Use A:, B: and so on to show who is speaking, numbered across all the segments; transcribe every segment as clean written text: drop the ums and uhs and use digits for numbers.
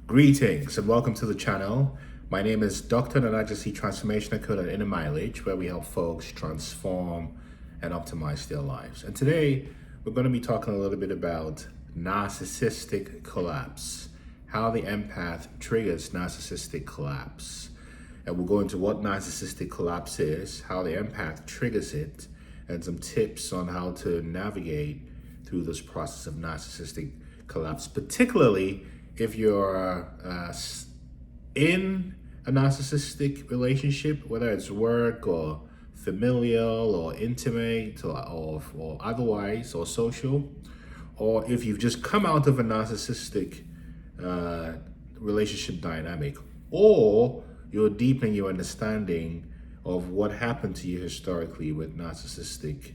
A: Greetings and welcome to the channel. My name is Dr. Narcissist Transformational Coach at Inner Mileage, where we help folks transform and optimize their lives. And today we're going to be talking a little bit about narcissistic collapse, how the empath triggers narcissistic collapse. And we'll go into what narcissistic collapse is, how the empath triggers it, and some tips on how to navigate through this process of narcissistic collapse, particularly if you're in a narcissistic relationship, whether it's work or familial or intimate or otherwise or social, or if you've just come out of a narcissistic relationship dynamic, or you're deepening your understanding of what happened to you historically with narcissistic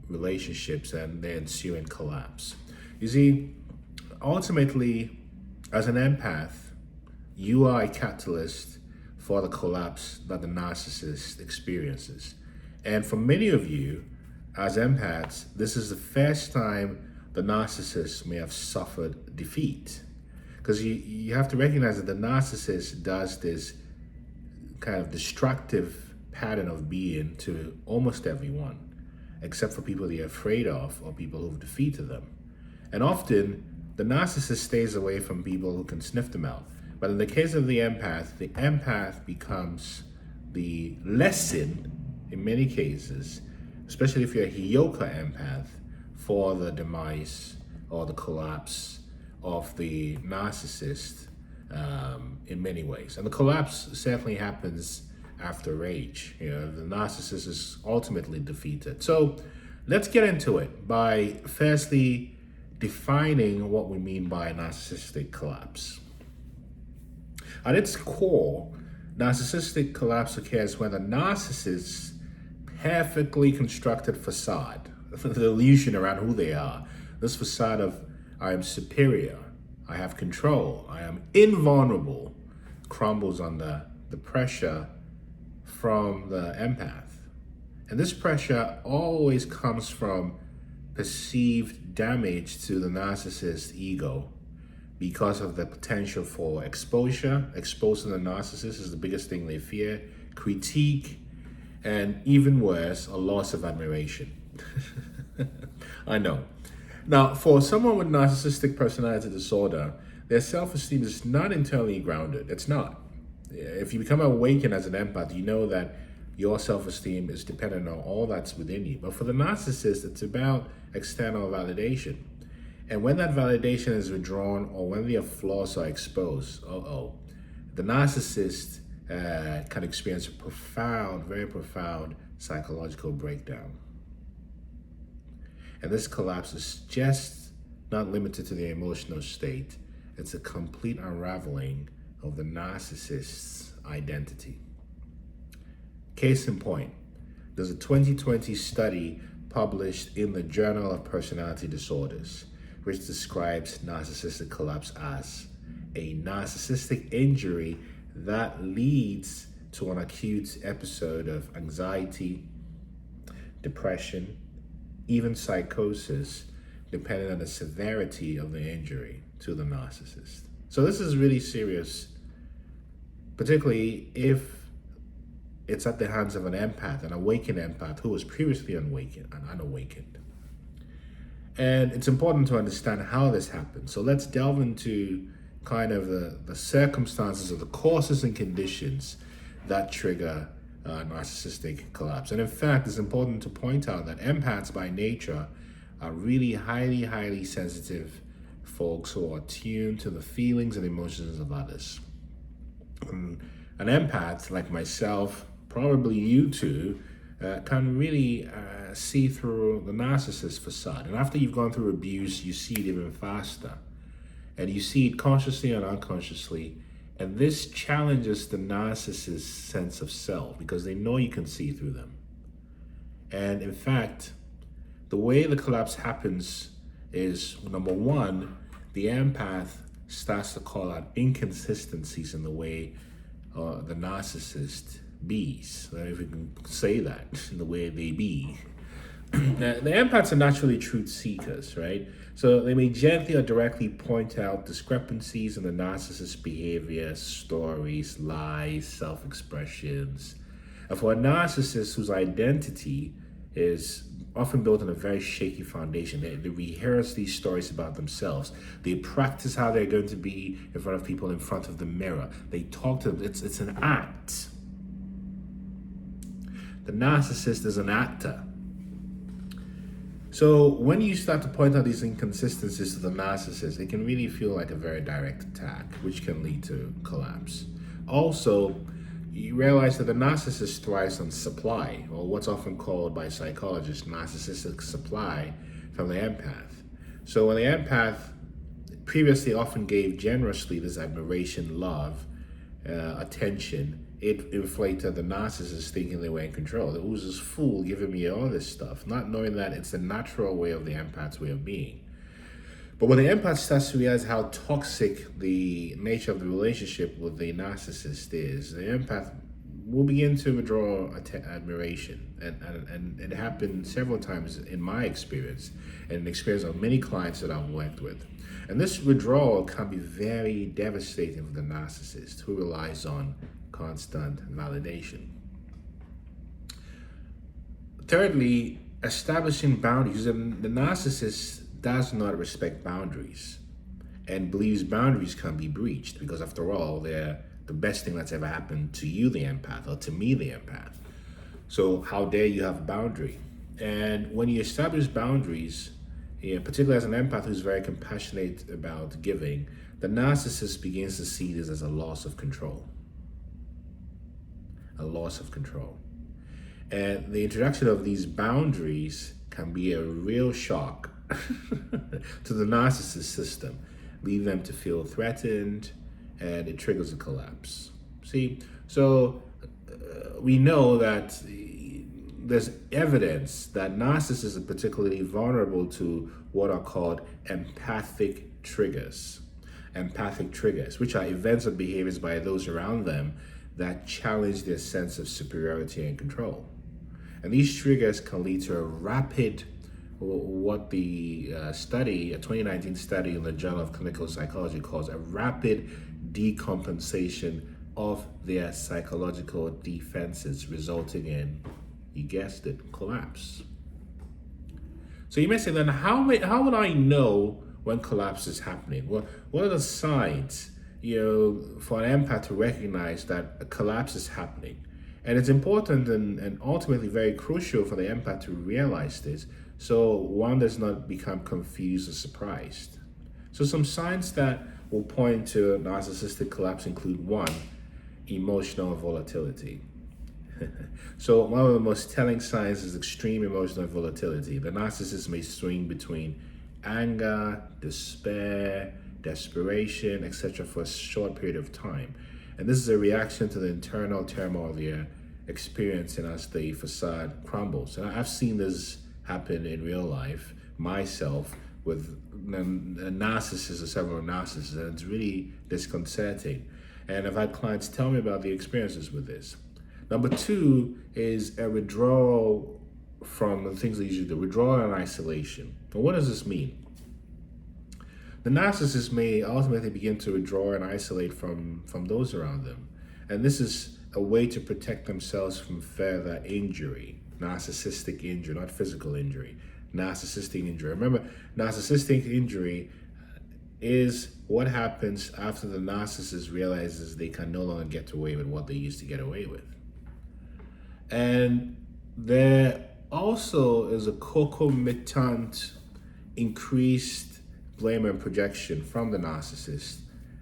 A: relationships and the ensuing collapse. You see, ultimately, as an empath, you are a catalyst for the collapse that the narcissist experiences. And for many of you, as empaths, this is the first time the narcissist may have suffered defeat. Because you have to recognize that the narcissist does this kind of destructive pattern of being to almost everyone, except for people they're afraid of or people who've defeated them. And often, the narcissist stays away from people who can sniff them out. But in the case of the empath becomes the lesson in many cases, especially if you're a Hyoka empath, for the demise or the collapse of the narcissist in many ways. And the collapse certainly happens after rage. The narcissist is ultimately defeated. So let's get into it by firstly defining what we mean by narcissistic collapse. At its core, narcissistic collapse occurs when the narcissist's perfectly constructed facade, the illusion around who they are, this facade of I am superior, I have control, I am invulnerable, crumbles under the pressure from the empath. And this pressure always comes from perceived damage to the narcissist's ego because of the potential for exposure. Exposing the narcissist is the biggest thing they fear, critique, and even worse, a loss of admiration. I know. Now, for someone with narcissistic personality disorder, their self-esteem is not internally grounded. It's not. If you become awakened as an empath, you know that your self-esteem is dependent on all that's within you. But for the narcissist, it's about external validation. And when that validation is withdrawn or when their flaws are exposed, the narcissist can experience a very profound psychological breakdown. And this collapse is just not limited to the emotional state. It's a complete unraveling of the narcissist's identity. Case in point, there's a 2020 study published in the Journal of Personality Disorders, which describes narcissistic collapse as a narcissistic injury that leads to an acute episode of anxiety, depression, even psychosis, depending on the severity of the injury to the narcissist. So this is really serious, particularly if it's at the hands of an empath, an awakened empath who was previously unawakened. And it's important to understand how this happens. So let's delve into kind of the circumstances or the causes and conditions that trigger narcissistic collapse. And in fact, it's important to point out that empaths by nature are really highly sensitive folks who are tuned to the feelings and emotions of others. An empath like myself, probably you too, can really see through the narcissist facade. And after you've gone through abuse, you see it even faster. And you see it consciously and unconsciously. And this challenges the narcissist's sense of self because they know you can see through them. And in fact, the way the collapse happens is, number one, the empath starts to call out inconsistencies in the way the narcissist bees, if we can say that, in the way they be. The empaths are naturally truth seekers, right? So they may gently or directly point out discrepancies in the narcissist's behavior, stories, lies, self expressions. And for a narcissist whose identity is often built on a very shaky foundation, they rehearse these stories about themselves. They practice how they're going to be in front of people, in front of the mirror. They talk to them. It's an act. The narcissist is an actor. So when you start to point out these inconsistencies to the narcissist, it can really feel like a very direct attack, which can lead to collapse. Also, you realize that the narcissist thrives on supply, or what's often called by psychologists narcissistic supply, from the empath. So when the empath previously often gave generously this admiration, love, attention, it inflated the narcissist thinking they were in control. Who's this fool giving me all this stuff? Not knowing that it's the natural way of the empath's way of being. But when the empath starts to realize how toxic the nature of the relationship with the narcissist is, the empath will begin to withdraw admiration. And it happened several times in my experience, and the experience of many clients that I've worked with. And this withdrawal can be very devastating for the narcissist, who relies on constant validation. Thirdly, establishing boundaries. The narcissist does not respect boundaries and believes boundaries can be breached because, after all, they're the best thing that's ever happened to you, the empath, or to me, the empath. So how dare you have a boundary? And when you establish boundaries, particularly as an empath who's very compassionate about giving, the narcissist begins to see this as a loss of control. A loss of control. And the introduction of these boundaries can be a real shock to the narcissist system, leave them to feel threatened, and it triggers a collapse. See, so we know that there's evidence that narcissists are particularly vulnerable to what are called empathic triggers. Empathic triggers, which are events or behaviors by those around them that challenge their sense of superiority and control. And these triggers can lead to a rapid, what the a 2019 study in the Journal of Clinical Psychology calls a rapid decompensation of their psychological defenses, resulting in, you guessed it, collapse. So you may say, then how would I know when collapse is happening? Well, what are the signs, for an empath to recognize that a collapse is happening? And it's important and ultimately very crucial for the empath to realize this, so one does not become confused or surprised. So some signs that will point to narcissistic collapse include: 1, emotional volatility. So one of the most telling signs is extreme emotional volatility. The narcissist may swing between anger, despair, desperation, etc. for a short period of time. And this is a reaction to the internal turmoil they're experiencing as the facade crumbles. And I've seen this happen in real life myself with a narcissist or several narcissists, and it's really disconcerting. And I've had clients tell me about the experiences with this. Number 2 is a withdrawal from the things they usually do, withdrawal and isolation. And what does this mean? The narcissist may ultimately begin to withdraw and isolate from those around them. And this is a way to protect themselves from further injury, narcissistic injury, not physical injury, narcissistic injury. Remember, narcissistic injury is what happens after the narcissist realizes they can no longer get away with what they used to get away with. And there also is a concomitant increased blame and projection from the narcissist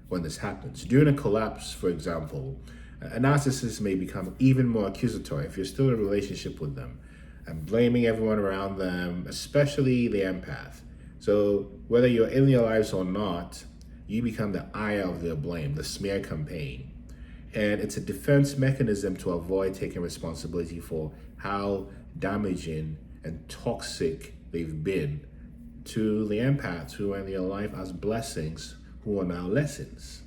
A: when this happens. During a collapse, for example, a narcissist may become even more accusatory if you're still in a relationship with them, and blaming everyone around them, especially the empath. So whether you're in their lives or not, you become the eye of their blame, the smear campaign. And it's a defense mechanism to avoid taking responsibility for how damaging and toxic they've been to the empaths who are in their life as blessings, who are now lessons.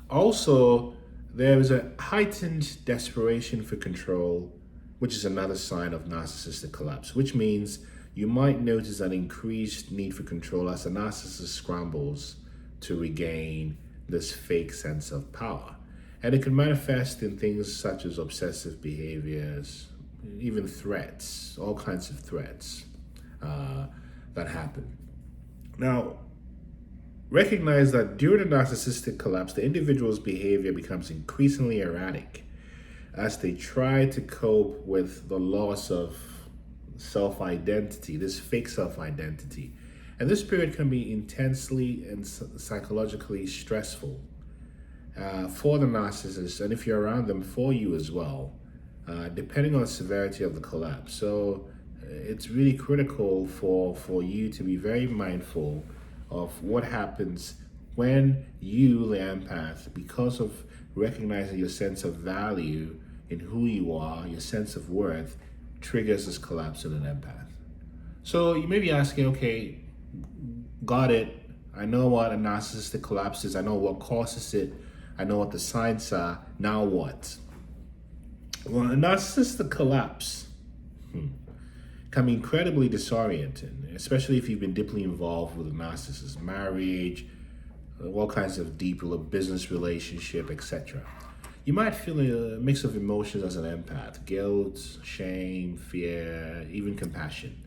A: Also, there is a heightened desperation for control which is another sign of narcissistic collapse, which means you might notice an increased need for control as the narcissist scrambles to regain this fake sense of power. And it can manifest in things such as obsessive behaviors, even threats, all kinds of threats that happen. Now, recognize that during the narcissistic collapse, the individual's behavior becomes increasingly erratic as they try to cope with the loss of self-identity, this fake self-identity. And this period can be intensely and psychologically stressful for the narcissist, and if you're around them, for you as well, depending on the severity of the collapse. So it's really critical for you to be very mindful of what happens when you, the empath, because of recognizing your sense of value in who you are, your sense of worth, triggers this collapse in an empath. So you may be asking, okay, got it. I know what a narcissistic collapse is. I know what causes it. I know what the signs are. Now what? Well, a narcissistic collapse can be incredibly disorienting, especially if you've been deeply involved with a narcissist, marriage, all kinds of deep business relationship, etc. You might feel a mix of emotions as an empath: guilt, shame, fear, even compassion.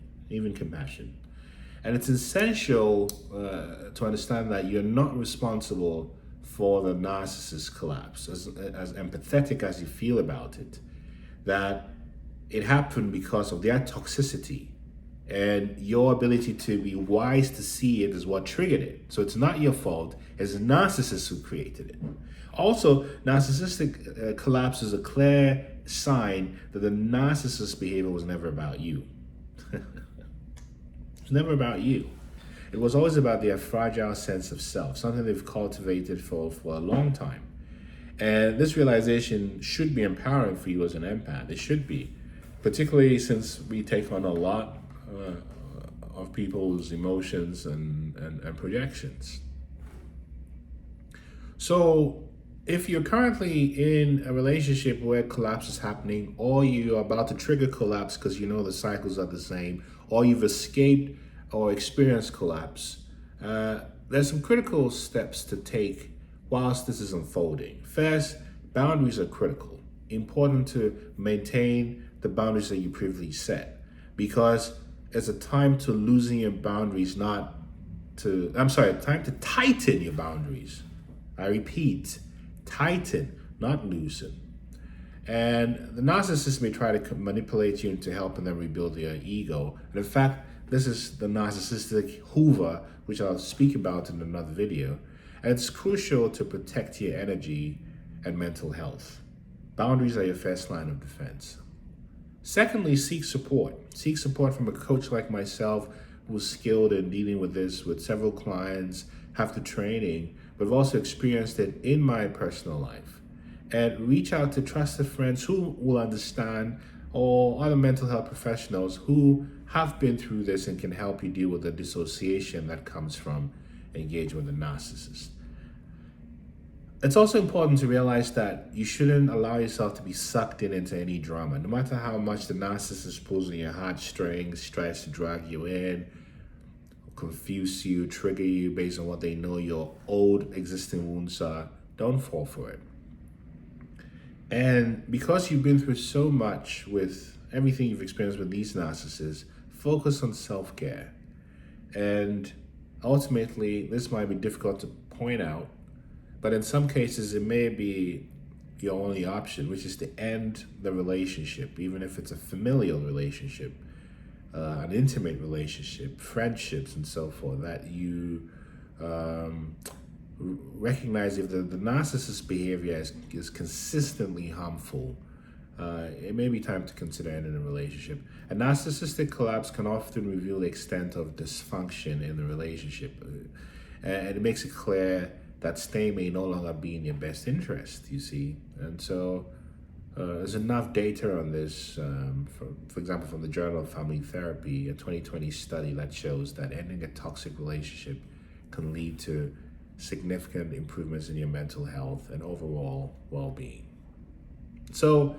A: And it's essential to understand that you're not responsible for the narcissist collapse, as empathetic as you feel about it, that it happened because of their toxicity, and your ability to be wise to see it is what triggered it. So it's not your fault, it's the narcissist who created it. Also, narcissistic collapse is a clear sign that the narcissist's behavior was never about you. It's never about you. It was always about their fragile sense of self, something they've cultivated for a long time. And this realization should be empowering for you as an empath. It should be, particularly since we take on a lot of people's emotions and projections. So if you're currently in a relationship where collapse is happening, or you're about to trigger collapse because you know the cycles are the same, or you've escaped or experienced collapse, there's some critical steps to take whilst this is unfolding. First, boundaries are critical. Important to maintain the boundaries that you previously set, because it's a time to loosen your boundaries, time to tighten your boundaries. I repeat, tighten, not loosen. And the narcissist may try to manipulate you into helping them rebuild their ego. And in fact, this is the narcissistic Hoover, which I'll speak about in another video. And it's crucial to protect your energy and mental health. Boundaries are your first line of defense. Secondly, seek support. Seek support from a coach like myself, who's skilled in dealing with this with several clients, have the training, but I've also experienced it in my personal life. And reach out to trusted friends who will understand, or other mental health professionals who have been through this and can help you deal with the dissociation that comes from engagement with a narcissist. It's also important to realize that you shouldn't allow yourself to be sucked into any drama. No matter how much the narcissist pulls on your heartstrings, tries to drag you in, confuse you, trigger you based on what they know your old existing wounds are, don't fall for it. And because you've been through so much with everything you've experienced with these narcissists, focus on self-care. And ultimately, this might be difficult to point out, but in some cases it may be your only option, which is to end the relationship, even if it's a familial relationship, an intimate relationship, friendships, and so forth, that you recognize if the narcissist's behavior is consistently harmful, it may be time to consider ending a relationship. A narcissistic collapse can often reveal the extent of dysfunction in the relationship, and it makes it clear that staying may no longer be in your best interest, you see. And so there's enough data on this, for example, from the Journal of Family Therapy, a 2020 study that shows that ending a toxic relationship can lead to significant improvements in your mental health and overall well-being. So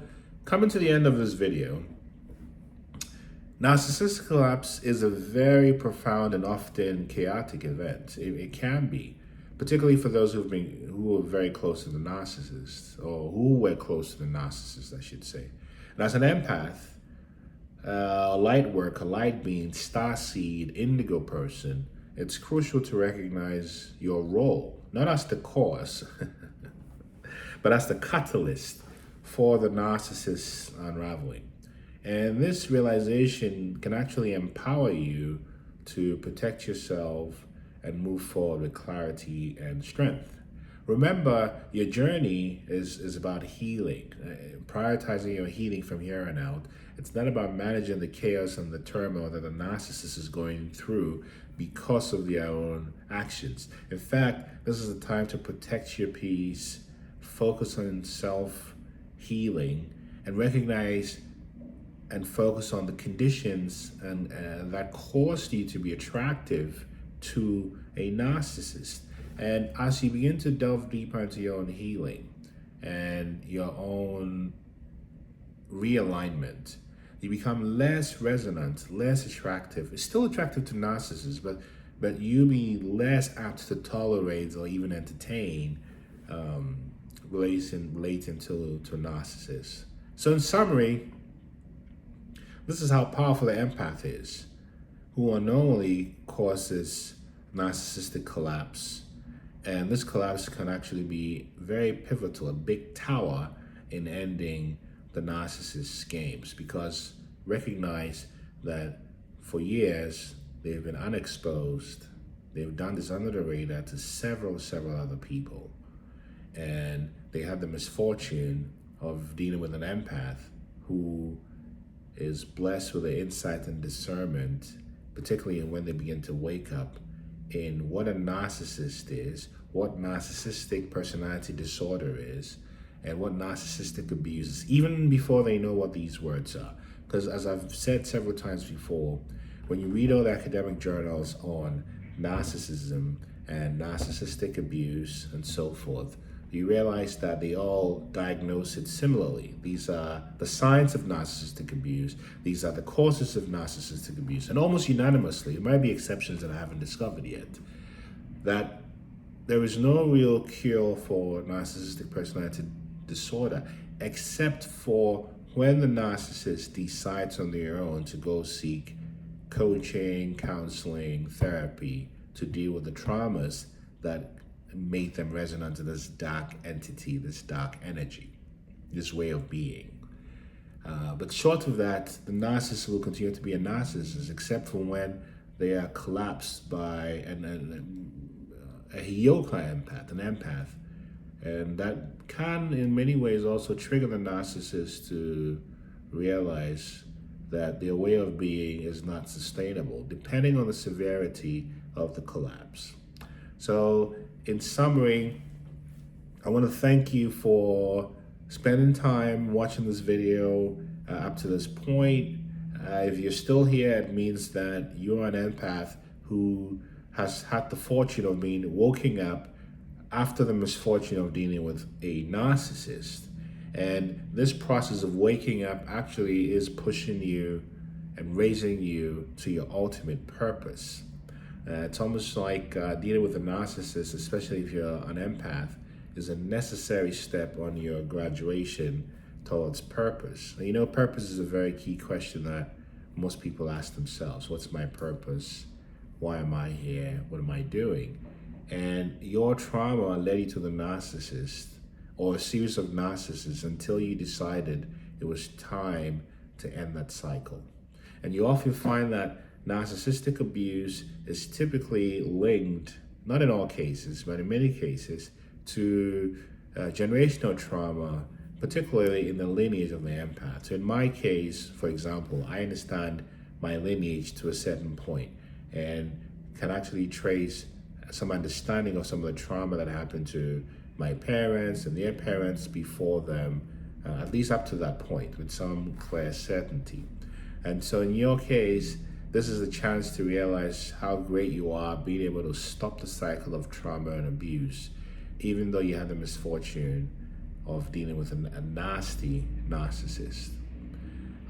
A: coming to the end of this video, narcissistic collapse is a very profound and often chaotic event. It can be, particularly for those who are very close to the narcissist, or who were close to the narcissist, I should say. And as an empath, a light worker, light being, starseed, indigo person, it's crucial to recognize your role, not as the cause, but as the catalyst for the narcissist's unraveling. And this realization can actually empower you to protect yourself and move forward with clarity and strength. Remember, your journey is about healing, prioritizing your healing from here on out. It's not about managing the chaos and the turmoil that the narcissist is going through because of their own actions. In fact, this is a time to protect your peace, focus on self-healing, and recognize and focus on the conditions and that caused you to be attractive to a narcissist. And as you begin to delve deeper into your own healing and your own realignment, you become less resonant, less attractive. It's still attractive to narcissists, but you be less apt to tolerate or even entertain relating to a narcissist. So in summary, this is how powerful the empath is, who unknowingly causes narcissistic collapse. And this collapse can actually be very pivotal, a big tower in ending the narcissist's games, because recognize that for years they've been unexposed. They've done this under the radar to several other people. And they had the misfortune of dealing with an empath who is blessed with the insight and discernment, particularly when they begin to wake up in what a narcissist is, what narcissistic personality disorder is, and what narcissistic abuse is, even before they know what these words are. Because as I've said several times before, when you read all the academic journals on narcissism and narcissistic abuse and so forth, you realize that they all diagnose it similarly. These are the signs of narcissistic abuse. These are the causes of narcissistic abuse. And almost unanimously, there might be exceptions that I haven't discovered yet, that there is no real cure for narcissistic personality disorder, except for when the narcissist decides on their own to go seek coaching, counseling, therapy to deal with the traumas that make them resonant to this dark entity, this dark energy, this way of being. But short of that, the narcissist will continue to be a narcissist, except for when they are collapsed by a yoga empath, an empath. And that can, in many ways, also trigger the narcissist to realize that their way of being is not sustainable, depending on the severity of the collapse. So, in summary, I want to thank you for spending time watching this video up to this point. If you're still here, it means that you're an empath who has had the fortune of being woken up after the misfortune of dealing with a narcissist. And this process of waking up actually is pushing you and raising you to your ultimate purpose. It's almost like dealing with a narcissist, especially if you're an empath, is a necessary step on your graduation towards purpose. And you know, purpose is a very key question that most people ask themselves. What's my purpose? Why am I here? What am I doing? And your trauma led you to the narcissist or a series of narcissists until you decided it was time to end that cycle. And you often find that narcissistic abuse is typically linked, not in all cases, but in many cases, to generational trauma, particularly in the lineage of the empath. So in my case, for example, I understand my lineage to a certain point and can actually trace some understanding of some of the trauma that happened to my parents and their parents before them, at least up to that point, with some clear certainty. And so in your case, this is a chance to realize how great you are being able to stop the cycle of trauma and abuse, even though you had the misfortune of dealing with a nasty narcissist.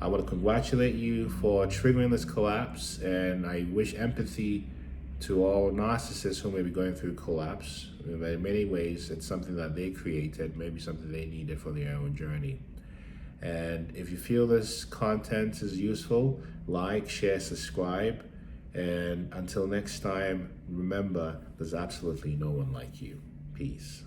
A: I want to congratulate you for triggering this collapse, and I wish empathy to all narcissists who may be going through collapse. In many ways, it's something that they created, maybe something they needed for their own journey. And if you feel this content is useful, like, share, subscribe. And until next time, remember, there's absolutely no one like you. Peace.